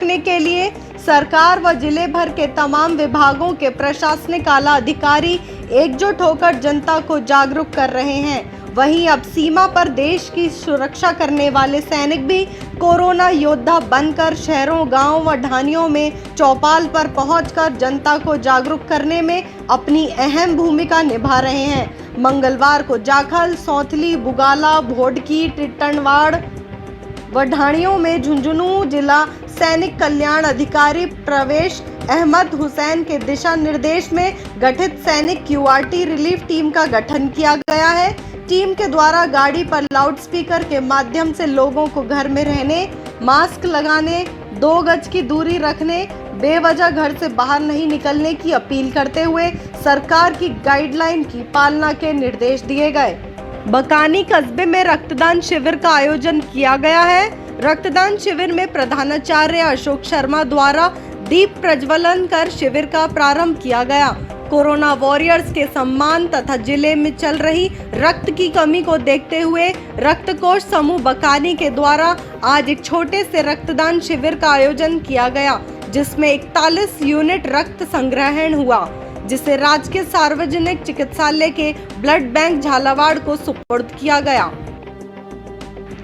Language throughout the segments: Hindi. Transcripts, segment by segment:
रोकने के लिए सरकार व जिले भर के तमाम विभागों के प्रशासनिक आला अधिकारी एकजुट होकर जनता को जागरूक कर रहे हैं। वहीं अब सीमा पर देश की सुरक्षा करने वाले सैनिक भी कोरोना योद्धा बनकर शहरों, गांवों व ढानियों में चौपाल पर पहुंचकर जनता को जागरूक करने में अपनी अहम भूमिका निभा रहे हैं। मंगलवार को जाखल, सौंथली, बुगाला, भोडकी, टिटनवाड़ व ढाणियों में झुंझुनू जिला सैनिक कल्याण अधिकारी प्रवेश अहमद हुसैन के दिशा निर्देश में गठित सैनिक क्यूआरटी रिलीफ टीम का गठन किया गया है। टीम के द्वारा गाड़ी पर लाउडस्पीकर के माध्यम से लोगों को घर में रहने, मास्क लगाने, 2 गज की दूरी रखने, बेवजह घर से बाहर नहीं निकलने की अपील करते हुए सरकार की गाइडलाइन की पालना के निर्देश दिए गए। बकानी कस्बे में रक्तदान शिविर का आयोजन किया गया है। रक्तदान शिविर में प्रधानाचार्य अशोक शर्मा द्वारा दीप प्रज्वलन कर शिविर का प्रारंभ किया गया। कोरोना वॉरियर्स के सम्मान तथा जिले में चल रही रक्त की कमी को देखते हुए रक्त कोष समूह बकानी के द्वारा आज एक छोटे से रक्तदान शिविर का आयोजन किया गया, जिसमें 41 यूनिट रक्त संग्रहण हुआ, जिसे राजकीय सार्वजनिक चिकित्सालय के ब्लड बैंक झालावाड़ को सुपुर्द किया गया।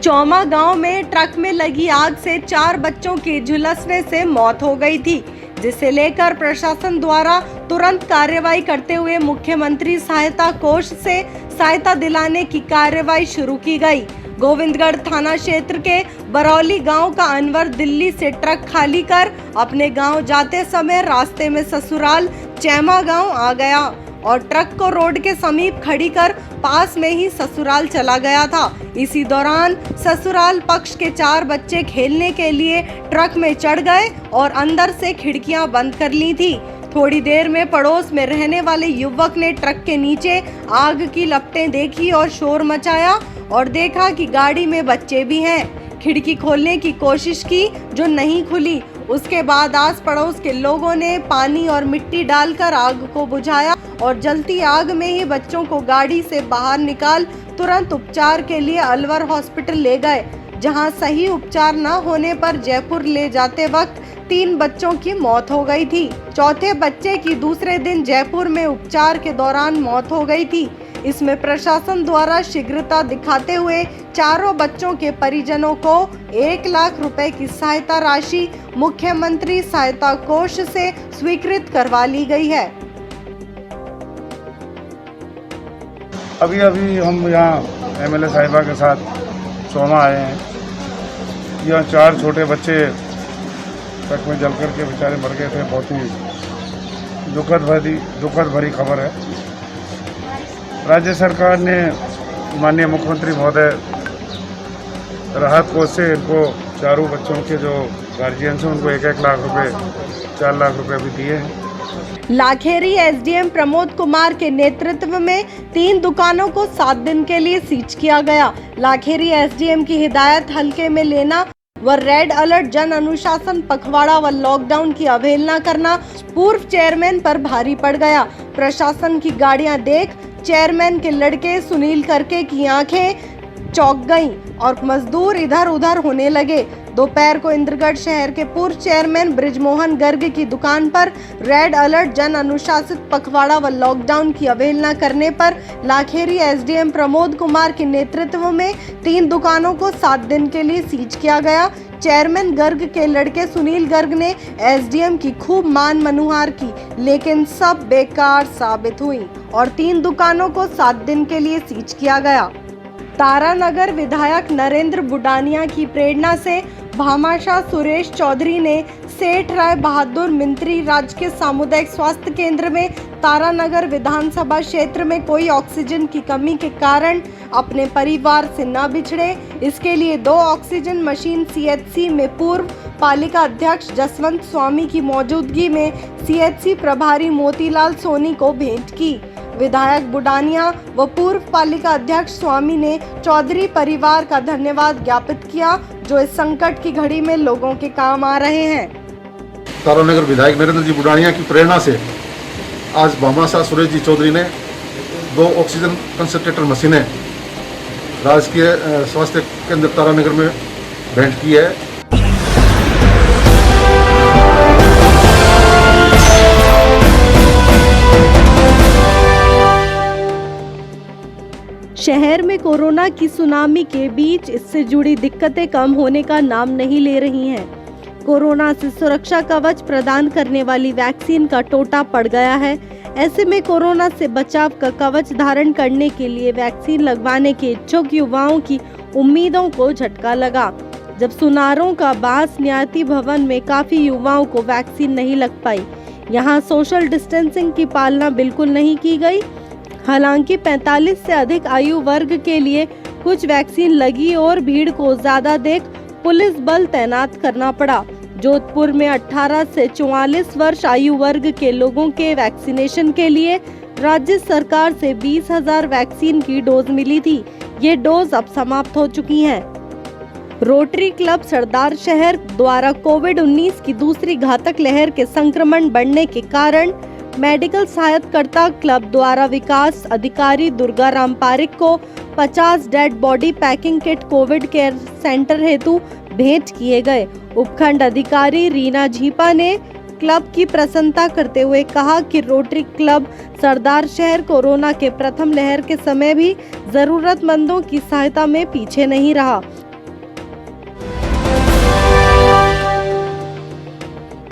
चौमा गांव में ट्रक में लगी आग से 4 बच्चों की झुलसने से मौत हो गई थी, जिसे लेकर प्रशासन द्वारा तुरंत कार्रवाई करते हुए मुख्यमंत्री सहायता कोष से सहायता दिलाने की कार्रवाई शुरू की गई। गोविंदगढ़ थाना क्षेत्र के बरौली गांव का अनवर दिल्ली से ट्रक खाली कर अपने गांव जाते समय रास्ते में ससुराल चैमा गांव आ गया और ट्रक को रोड के समीप खड़ी कर पास में ही ससुराल चला गया था। इसी दौरान ससुराल पक्ष के 4 बच्चे खेलने के लिए ट्रक में चढ़ गए और अंदर से खिड़कियां बंद कर ली थी। थोड़ी देर में पड़ोस में रहने वाले युवक ने ट्रक के नीचे आग की लपटें देखी और शोर मचाया और देखा कि गाड़ी में बच्चे भी हैं। खिड़की खोलने की कोशिश की जो नहीं खुली। उसके बाद आस पड़ोस के लोगों ने पानी और मिट्टी डालकर आग को बुझाया और जलती आग में ही बच्चों को गाड़ी से बाहर निकाल तुरंत उपचार के लिए अलवर हॉस्पिटल ले गए, जहां सही उपचार न होने पर जयपुर ले जाते वक्त 3 बच्चों की मौत हो गई थी। चौथे बच्चे की दूसरे दिन जयपुर में उपचार के दौरान मौत हो गई थी। इसमें प्रशासन द्वारा शीघ्रता दिखाते हुए चारों बच्चों के परिजनों को 1 लाख रुपए की सहायता राशि मुख्यमंत्री सहायता कोष से स्वीकृत करवा ली गई है। अभी हम यहाँ एमएलए साहिबा के साथ चौमा आए हैं। यहाँ 4 छोटे बच्चे ट्रक में जल करके बेचारे मर गए थे। बहुत ही दुखद भरी खबर है। राज्य सरकार ने माननीय मुख्यमंत्री महोदय राहत कोष से इनको चारों बच्चों के जो गार्जियंस हैं उनको 1-1 लाख रुपए 4 लाख रुपए भी दिए हैं। लाखेरी एसडीएम प्रमोद कुमार के नेतृत्व में 3 दुकानों को 7 दिन के लिए सीज किया गया। लाखेरी एसडीएम की हिदायत हल्के में लेना व रेड अलर्ट, जन अनुशासन, पखवाड़ा व लॉकडाउन की अवहेलना करना पूर्व चेयरमैन पर भारी पड़ गया। प्रशासन की गाड़ियां देख चेयरमैन के लड़के सुनील करके की आंखें चौंक गईं और मजदूर इधर उधर होने लगे। दोपहर को इंद्रगढ़ शहर के पूर्व चेयरमैन बृजमोहन गर्ग की दुकान पर रेड अलर्ट, जन अनुशासित, पखवाड़ा व लॉकडाउन की अवहेलना करने पर लाखेरी एसडीएम प्रमोद कुमार के नेतृत्व में 3 दुकानों को 7 दिन के लिए सीज किया गया। चेयरमैन गर्ग के लड़के सुनील गर्ग ने एसडीएम की खूब मान मनुहार की, लेकिन सब बेकार साबित हुई और 3 दुकानों को 7 दिन के लिए सीज किया गया। तारानगर विधायक नरेंद्र बुडानिया की प्रेरणा से भामाशाह सुरेश चौधरी ने सेठ राय बहादुर मिंत्री राजकीय सामुदायिक स्वास्थ्य केंद्र में तारानगर विधानसभा क्षेत्र में कोई ऑक्सीजन की कमी के कारण अपने परिवार से न बिछड़े, इसके लिए 2 ऑक्सीजन मशीन सीएचसी में पूर्व पालिका अध्यक्ष जसवंत स्वामी की मौजूदगी में सीएचसी प्रभारी मोतीलाल सोनी को भेंट की। विधायक बुडानिया व पूर्व पालिका अध्यक्ष स्वामी ने चौधरी परिवार का धन्यवाद ज्ञापित किया, जो इस संकट की घड़ी में लोगों के काम आ रहे हैं। तारानगर विधायक नरेंद्र जी बुडानिया की प्रेरणा से आज भामाशाह सुरेश जी चौधरी ने 2 ऑक्सीजन कंसंट्रेटर मशीनें राजकीय स्वास्थ्य केंद्र तारानगर में भेंट की है। कोरोना की सुनामी के बीच इससे जुड़ी दिक्कतें कम होने का नाम नहीं ले रही हैं। कोरोना से सुरक्षा कवच प्रदान करने वाली वैक्सीन का टोटा पड़ गया है। ऐसे में कोरोना से बचाव का कवच धारण करने के लिए वैक्सीन लगवाने के इच्छुक युवाओं की उम्मीदों को झटका लगा, जब सुनारों का बांस न्यायती भवन में काफी युवाओं को वैक्सीन नहीं लग पाई। यहाँ सोशल डिस्टेंसिंग की पालना बिल्कुल नहीं की गई। हालांकि 45 से अधिक आयु वर्ग के लिए कुछ वैक्सीन लगी और भीड़ को ज्यादा देख पुलिस बल तैनात करना पड़ा। जोधपुर में 18 से 44 वर्ष आयु वर्ग के लोगों के वैक्सीनेशन के लिए राज्य सरकार से 20,000 वैक्सीन की डोज मिली थी। ये डोज अब समाप्त हो चुकी हैं। रोटरी क्लब सरदार शहर द्वारा कोविड-19 की दूसरी घातक लहर के संक्रमण बढ़ने के कारण मेडिकल सहायताकर्ता क्लब द्वारा विकास अधिकारी दुर्गा राम पारिक को 50 dead body packing kit Covid care centre हेतु भेंट किए गए। उपखंड अधिकारी रीना झीपा ने क्लब की प्रशंसा करते हुए कहा कि रोटरी क्लब सरदार शहर कोरोना के प्रथम लहर के समय भी जरूरतमंदों की सहायता में पीछे नहीं रहा।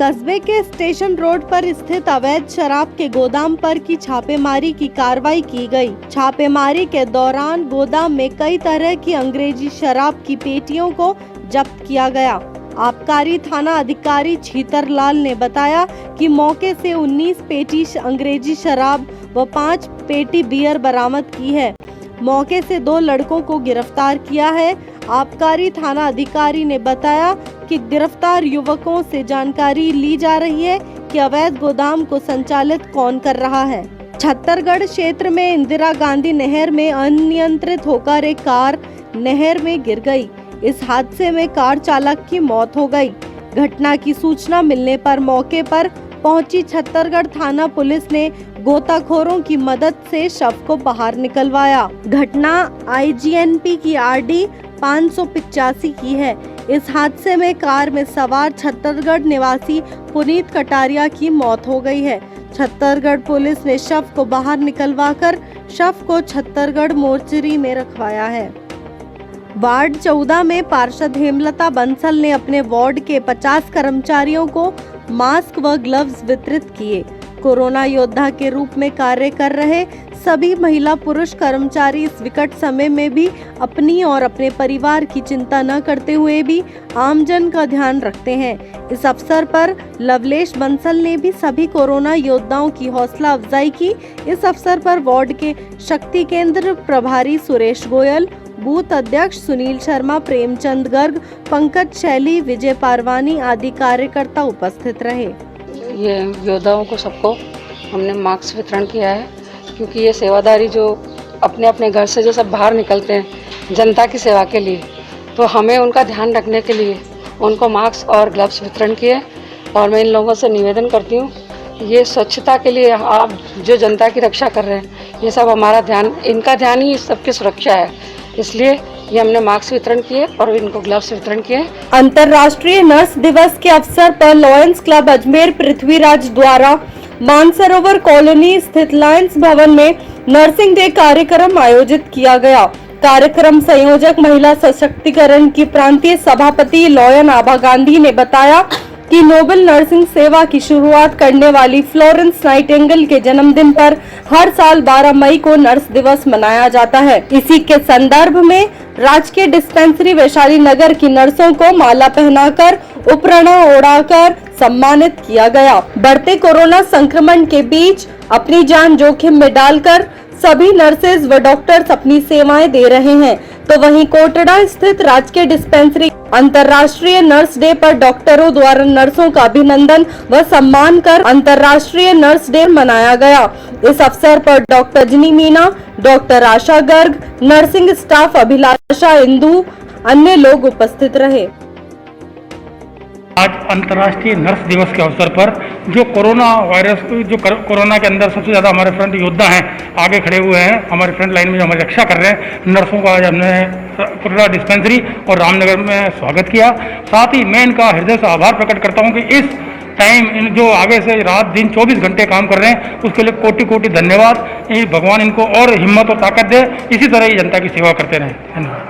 कस्बे के स्टेशन रोड पर स्थित अवैध शराब के गोदाम पर की छापेमारी की कार्रवाई की गई। छापेमारी के दौरान गोदाम में कई तरह की अंग्रेजी शराब की पेटियों को जब्त किया गया। आबकारी थाना अधिकारी छीतर लाल ने बताया कि मौके से 19 पेटी अंग्रेजी शराब व 5 पेटी बियर बरामद की है। मौके से 2 लड़कों को गिरफ्तार किया है। आबकारी थाना अधिकारी ने बताया कि गिरफ्तार युवकों से जानकारी ली जा रही है कि अवैध गोदाम को संचालित कौन कर रहा है। छत्तरगढ़ क्षेत्र में इंदिरा गांधी नहर में अनियंत्रित होकर एक कार नहर में गिर गई। इस हादसे में कार चालक की मौत हो गई। घटना की सूचना मिलने पर मौके पर पहुंची छत्तरगढ़ थाना पुलिस ने गोताखोरों की मदद से शव को बाहर निकलवाया। घटना IGNP की RD 585 की है। इस हादसे में कार में सवार छत्तरगढ़ निवासी पुनीत कटारिया की मौत हो गई है। छत्तरगढ़ पुलिस ने शव को बाहर निकलवाकर शव को छत्तरगढ़ मोर्चरी में रखवाया है। वार्ड 14 में पार्षद हेमलता बंसल ने अपने वार्ड के 50 कर्मचारियों को मास्क व ग्लव्स वितरित किए। कोरोना योद्धा के रूप में कार्य कर रहे सभी महिला पुरुष कर्मचारी इस विकट समय में भी अपनी और अपने परिवार की चिंता न करते हुए भी आमजन का ध्यान रखते हैं। इस अवसर पर लवलेश बंसल ने भी सभी कोरोना योद्धाओं की हौसला अफजाई की। इस अवसर पर वार्ड के शक्ति केंद्र प्रभारी सुरेश गोयल, बूथ अध्यक्ष सुनील शर्मा, प्रेमचंद गर्ग, पंकज शैली, विजय पारवानी आदि कार्यकर्ता उपस्थित रहे। ये योद्धाओं को सबको हमने मास्क वितरण किया है, क्योंकि ये सेवादारी जो अपने अपने घर से जो सब बाहर निकलते हैं जनता की सेवा के लिए, तो हमें उनका ध्यान रखने के लिए उनको मास्क और ग्लव्स वितरण किए। और मैं इन लोगों से निवेदन करती हूँ, ये स्वच्छता के लिए आप जो जनता की रक्षा कर रहे हैं, ये सब हमारा ध्यान, इनका ध्यान ही सबकी सुरक्षा है, इसलिए ये हमने मास्क वितरण किए और इनको ग्लव्स वितरण किए। अंतर्राष्ट्रीय नर्स दिवस के अवसर पर लॉयंस क्लब अजमेर पृथ्वीराज द्वारा मानसरोवर कॉलोनी स्थित लायंस भवन में नर्सिंग डे कार्यक्रम आयोजित किया गया। कार्यक्रम संयोजक महिला सशक्तिकरण की प्रांतीय सभापति लॉयन आभा गांधी ने बताया कि नोबेल नर्सिंग सेवा की शुरुआत करने वाली फ्लोरेंस नाइटिंगेल के जन्मदिन पर हर साल 12 मई को नर्स दिवस मनाया जाता है। इसी के संदर्भ में राजकीय डिस्पेंसरी वैशाली नगर की नर्सों को माला पहनाकर उपरणा ओढ़ाकर सम्मानित किया गया। बढ़ते कोरोना संक्रमण के बीच अपनी जान जोखिम में डालकर सभी नर्सेज व डॉक्टर्स अपनी सेवाएं दे रहे हैं। तो वहीं कोटड़ा स्थित राजकीय डिस्पेंसरी अंतर्राष्ट्रीय नर्स डे पर डॉक्टरों द्वारा नर्सों का अभिनंदन व सम्मान कर अंतर्राष्ट्रीय नर्स डे मनाया गया। इस अवसर पर डॉक्टर रजनी मीना, डॉक्टर आशा गर्ग, नर्सिंग स्टाफ अभिलाषा इंदु, अन्य लोग उपस्थित रहे। आज अंतर्राष्ट्रीय नर्स दिवस के अवसर पर जो कोरोना वायरस, जो कोरोना के अंदर सबसे ज़्यादा हमारे फ्रंट योद्धा हैं, आगे खड़े हुए हैं, हमारे फ्रंट लाइन में जो हमारी रक्षा कर रहे हैं, नर्सों का आज हमने कोटड़ा डिस्पेंसरी और रामनगर में स्वागत किया। साथ ही मैं इनका हृदय से आभार प्रकट करता हूं कि इस टाइम इन जो आगे से रात दिन 24 घंटे काम कर रहे हैं उसके लिए कोटि कोटि धन्यवाद। भगवान इनको और हिम्मत और ताकत दे, इसी तरह ही जनता की सेवा करते रहें। धन्यवाद।